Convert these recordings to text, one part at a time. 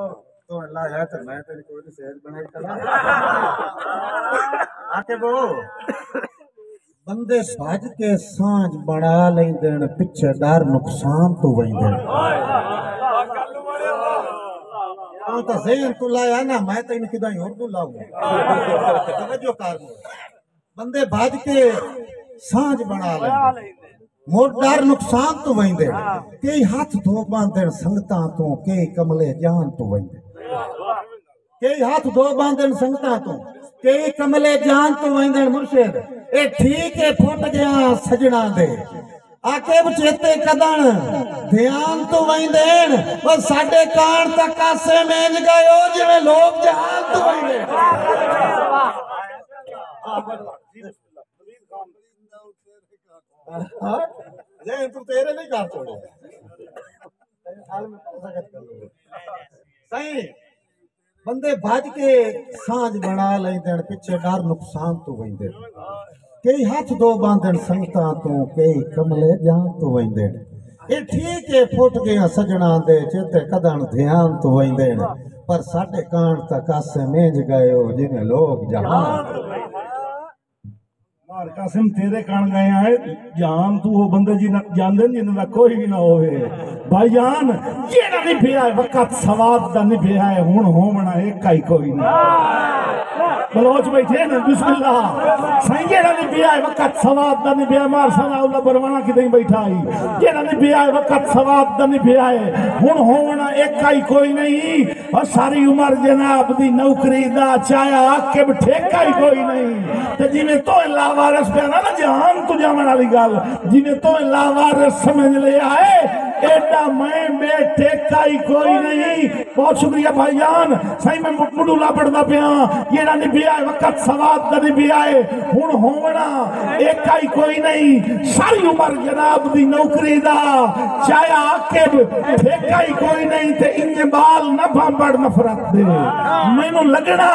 तो अल्लाह है तो मैं तेरी कोई सेहत बनाई करा आके वो बंदे भज के सांझ बना लेंदे पिछे डर नुकसान तो वहींदे तो ज़हन तू लाया ना मैं तेन किदाई और तू लाऊंगा तवज्जो कर बंदे भज के सांझ बना लेंदे मोर डर नुकसान तो वहींदे कई हाथ धो बांधे संगतां तो कई कमले जान तो वहींदे कई हाथ धो बांधे संगतां तो कई कमले जान तो वहींदे मुर्शिद ए ठीक है फुट गया सजना दे आके चेते कदन ध्यान तो वहींदे और साडे कान तक कासे मेंज गयो जिवें लोग जहान तो वहींदे ये तू तेरे नहीं कर छोड़े सही बंदे भज के सांझ बना लेंदे पिछे डर नुकसान तो वहींदे कई हाथ दो बांधन संगतां तो कई कमले जान तो वहींदे ये ठीक है फुट गया सजना दे चेते कदन ध्यान तो वहींदे पर साडे कान तक आसे मेंज गयो जिवें लोग जहान कासिम तेरे कान गए आए जान तू वो बंदे जी जानदे जिन्हां कोई भी ना होवे भाईजान जेड़ा नहीं पिया वक्त सवाद दा नहीं पिया हुण होवना एक ही कोई नहीं बलोच बैठे ना बिस्मिल्लाह सही जेड़ा नहीं पिया वक्त सवाद दा नहीं पिया मार सनाउल्ला बरवाना किते बैठा ही जेड़ा नहीं पिया वक्त सवाद दा नहीं पिया हुण होवना एक ही कोई नहीं और सारी उम्र जनाब दी नौकरी दा चाया के ठेका ही कोई नहीं ते जिवें तो लावारिस पे ना जान तू जावन वाली गल जिवें तो लावारिस समझ ले आए एडा मैं बेटे का ही कोई नहीं बहुत शुक्रिया भाईजान सही मैं मुडूला पढ़दा पिया जेड़ा नहीं पिया वक्त सवाद दा नहीं पिया हुण होवना एक ही कोई नहीं सारी उम्र जनाब दी नौकरी दा चाहे आके ठेका ही कोई नहीं ते इंजे बाल न भांबड़ नफरत दे मैनू लगना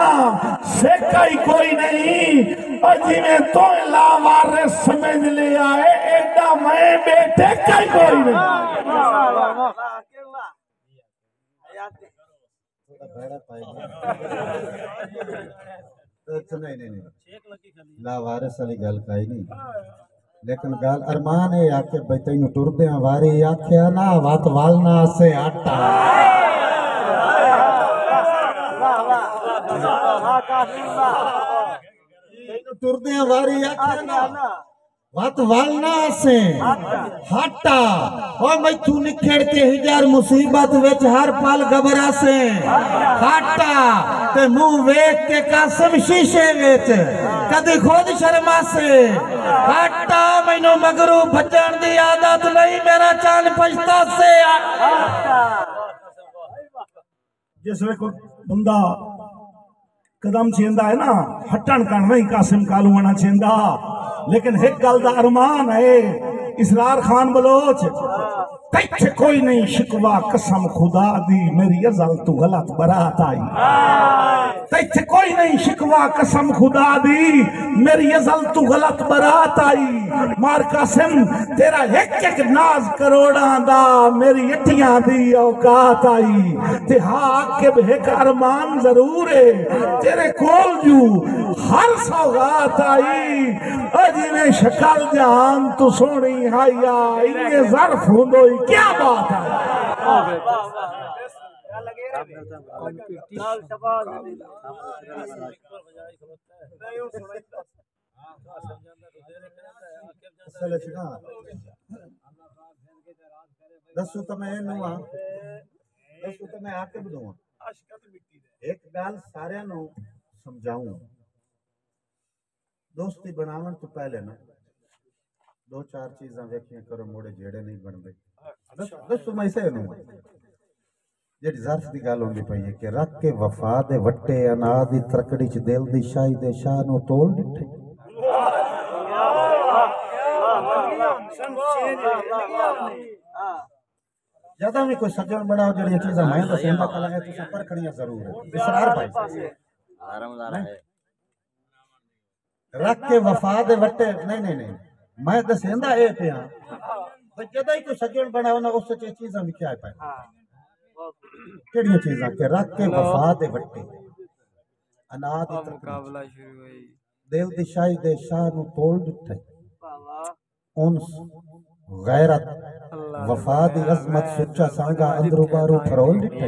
सेका ही कोई नहीं और जिवें तो लावारिस समझ ले आए एडा मैं बेटे का ही कोई नहीं लावारिस वाली गल कही नहीं लेकिन गल अरमान है आके भाई तेन टुरदे वारी आख्या ना वत वालना से आटा टुरदे वारी आख्या ना वत वालना से हटा और मैथू निखेड़ के हिजार मुसीबत विच हर पल घबरा से हटा ते मुंह वेख के कासिम शीशे विच कदी खुद शर्मा से हटा मैनू मगरू भजन दी आदत नहीं मेरा चाल पछता से जिस वे कोई बंदा कदम छेंदा है ना हटन कर नहीं कासिम कालू आना छेंदा लेकिन एक गल दा अरमान है इसरार खान बलोच कहीं कोई नहीं शिकवा कसम खुदा दी मेरी अज़ल तू गलत बरात आई कहीं कोई नहीं शिकवा कसम खुदा दी मेरी अज़ल तू गलत बरात आई मार कासिम तेरा एक नाज करोड़ा दा मेरी अठियां दी औकात आई ते हाँ के एक अरमान जरूर है तेरे कोल जू हर सौगात आई जिवें शक्ल जहान तू सोनी हाया इन्ने ज़र्फ हुंदो क्या बात है दसो तो मैं दसो तो मैं आके बुलाऊं एक गल सारे समझाऊं दोस्ती बनावन तो पहले ना दो चार चीजा वेखियां करो मोड़े जेड़े नहीं बनते दसो मैं इसे जेड़ी ज़र्फ दी गल होंदी पई है कि रख के वफा दे वट्टे अना दी तरकड़ी च दिल दी शाही दे शाह नु तोल दिठे ज्यादा भी कोई सज्जन बड़ा जेड़ी चीजा मैं दसेंदा कला है तुसा परखणियां जरूर है इसरार भाई रख के वफा दे वट्टे नहीं मैं दसेंदा ए पिया जदा ही कोई सज्जन बनाओ ना उस चीजा भी क्या है केड़ियां चीजां के रख के वफा दे वट्टे अनाद मुकाबला शुरू हुई दिल दी शाही दे शाह नु तोड़ दिता उन गैरत वफा दी अजमत सुच्चा सांगा अंदरो बारो फरोल दिता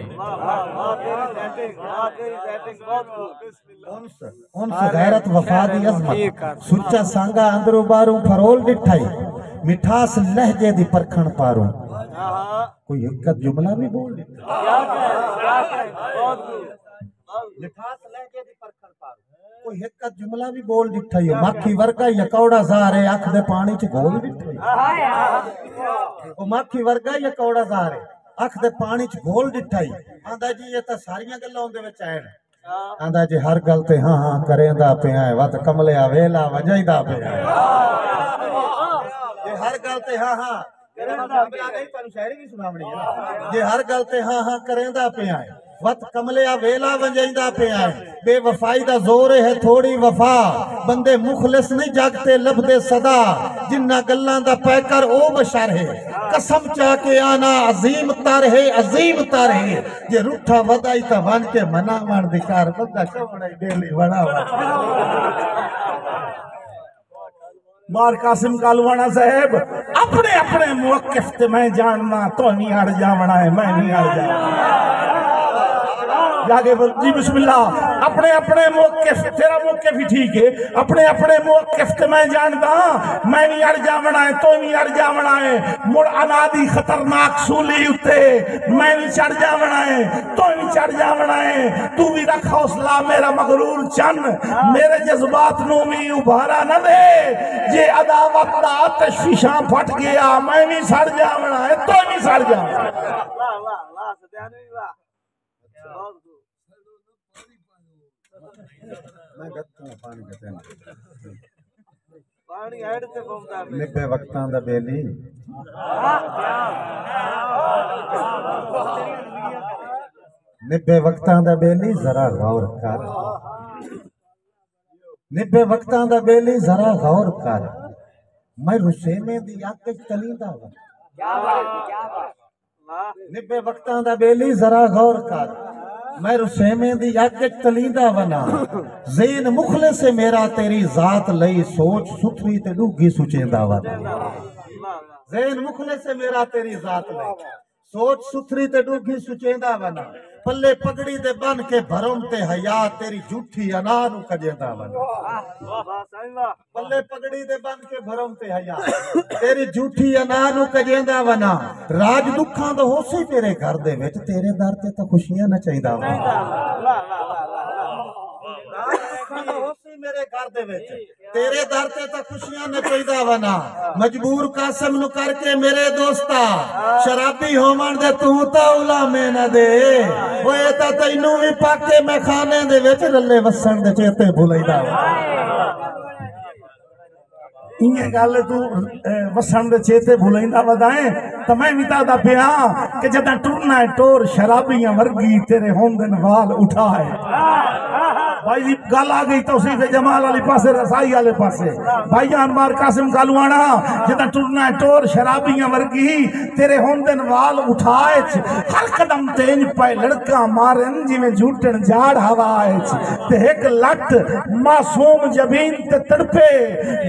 उन गैरत वफा दी अजमत सुच्चा सांगा अंदरो बारो फरोल दिता मिठास लहजे दी परखण पारो कोई एक जुमला भी बोल मिठास लहजे दी परखण पारो कोई एक जुमला भी बोल दिता ही माखी वर्गा यकौड़ा जार है अख दे पानी च घोल दिता ओ माखी वर्गा यकौड़ा जार है अख दे पानी च घोल दिता ही आंदा जी ये तां सारियां गल्लां उंदे विच आण आंदा जी हर गल ते हां हां करेंदा पिया है वत कमलिया वेला वजाईदा पिया है जे हर गल ते हां हां करेंदा पिया नहीं पर शायरी भी सुनावणी है जे हर गल ते हां हां करेंदा पिया है वत कमलिया वेला वजाईदा पिया है बेवफाई दा जोर है थोड़ी वफा बंदे मुखलिस नहीं जागते लभदे सदा जिन्ना गल्लां दा पैकर ओ बशर है कसम चा के आना अजीम तर है जे रूठा वदाई ता वन के मनावण दी कार बंदा चवड़ाई डेली वड़ा मार कासिम कालवाना साहब अपने अपने मौकिफ ते मैं जानना तो नहीं हट जावना है मैं नहीं हट जावना जाके जी बिस्मिल्लाह अपने अपने मौकिफ तेरा मौकिफ ही ठीक है अपने अपने मौकिफ ते मैं जानदा मैं नहीं अड़ जावना है तो नहीं अड़ जावना है मुड़ अनादी खतरनाक सूली उत्ते मैं नहीं चढ़ जावना है तो नहीं चढ़ जावना है तू भी रख हौसला मेरा मगरूर चन मेरे जज्बात नू भी उभारा न दे जे अदावत दा तशवीशा फट गया मैं नहीं सड़ जावना है तो नहीं सड़ जावना वाह वाह वाह सत्यानी वाह मैं गत्ता पानी के पानी हेड ते पहुंचदा निब्बे वक्तां दा बेली निब्बे वक्तां दा बेली जरा गौर कर निब्बे वक्तां दा बेली जरा गौर कर मैं रुसेमे दी अख चलींदा वा क्या बात निब्बे वक्तां दा बेली जरा गौर कर मैं रुसेमे दी अख चलींदा वना ज़ेन मुखले से मेरा तेरी जात लई सोच सुथरी ते डूगी सुचेंदा वना ज़ेन मुखले से मेरा तेरी जात लई सोच सुथरी ते डूगी सुचेंदा वना पल्ले पगड़ी दे बन के भरम ते हया तेरी झूठी अना नु कजेंदा वना पल्ले पगड़ी दे बन के भरम ते हया तेरी झूठी अना नु कजेंदा वना राज दुखां दा होसी तेरे घर दे विच तेरे दर ते तां खुशियां न चाहीदा वना मेरे घर दे विच तेरे दर ते तां खुशियां न चाहीदा वना मजबूर कासिम नु करके मेरे दोस्ता शराबी होवण दे तू तां उलामे न दे ओए तां तैनू भी पाके मैं खाने दे विच रले वसण दे चेते भुलैदा इं गल तू वसण दे चेते भुलैंदा वदाए तो मैं भी तादा पिया कि जदा टुरना है टोर शराबियां वर्गी तेरे होंदन वाल उठाए भाई जी गल आ गई तौसीफ जमाल वाली पासे रसाई वाले पासे भाईजान मार कासिम कालवाना जदा टुरना है टोर शराबियां वर्गी तेरे होंदन वाल उठाए हर कदम तेज पे लड़का मारन जिवें झूठन झाड़ हवाए ते एक लट मासूम जबीन ते तड़पे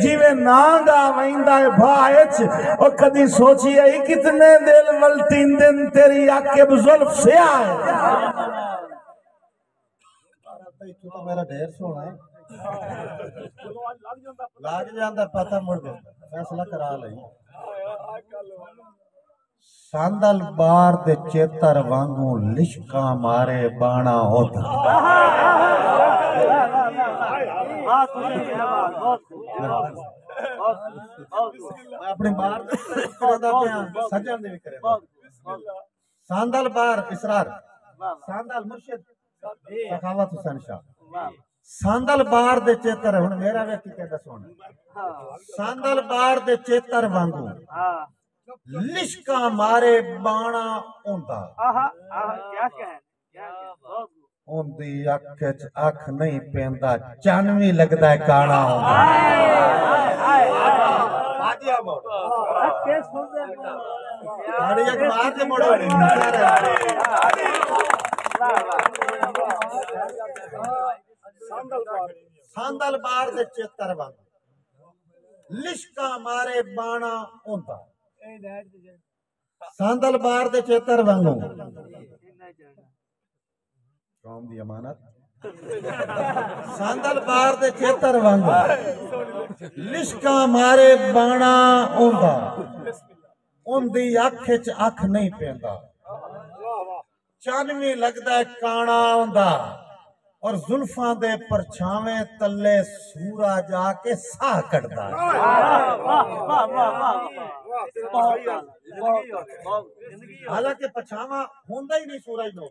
जिवें नांगा वैंदा है भाएच और कदी सोची आई कितने दिल वल्टीन दिन तेरी आके जुल्फ से आए तो मेरा ढेर सोना है लाग जांदा पता मुड़ फैसला करा लई सांदल बार दे चेतर वांगू लिशका मारे बाणा होता अपने बार सजन दे करे सांदल बार इसरार सांदल मुर्शिद सखावत हुसैन शाह सांदल बार दे चेतर हुन मेरा व्यक्ति कहदा सुन सांदल बार दे चेतर वांगू लिशका मारे बाणा होंदा क्या कहे ओंदी अख च अख नहीं पेंदा चन भी लगदा है काला होंदा गाड़ी एक मार के मोड़ो सांदल बार दे चेतर वांग लिशका मारे बाणा ओंदा सांदल बार दे चेतर वांगू कौम दी अमानत सांदल बार दे चेतर वांगू लिशका मारे बाणा ओंदा उनदी अख च अख नहीं पेंदा चानवी लगदा है काना ओंदा और जुल्फां दे परछावे तले सूरा जाके साह कटदा हालांकि परछावा होंदा ही नहीं सूरज नो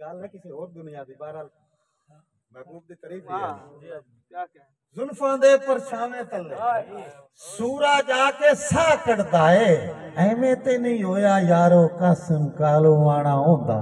गल है किसी और दुनिया दी बहरहाल महबूब दी तारीफ है जुल्फां दे परछावे तले सूरा जाके साह कटदा है एवें ते नहीं होया यारो कसम कालो आना होंदा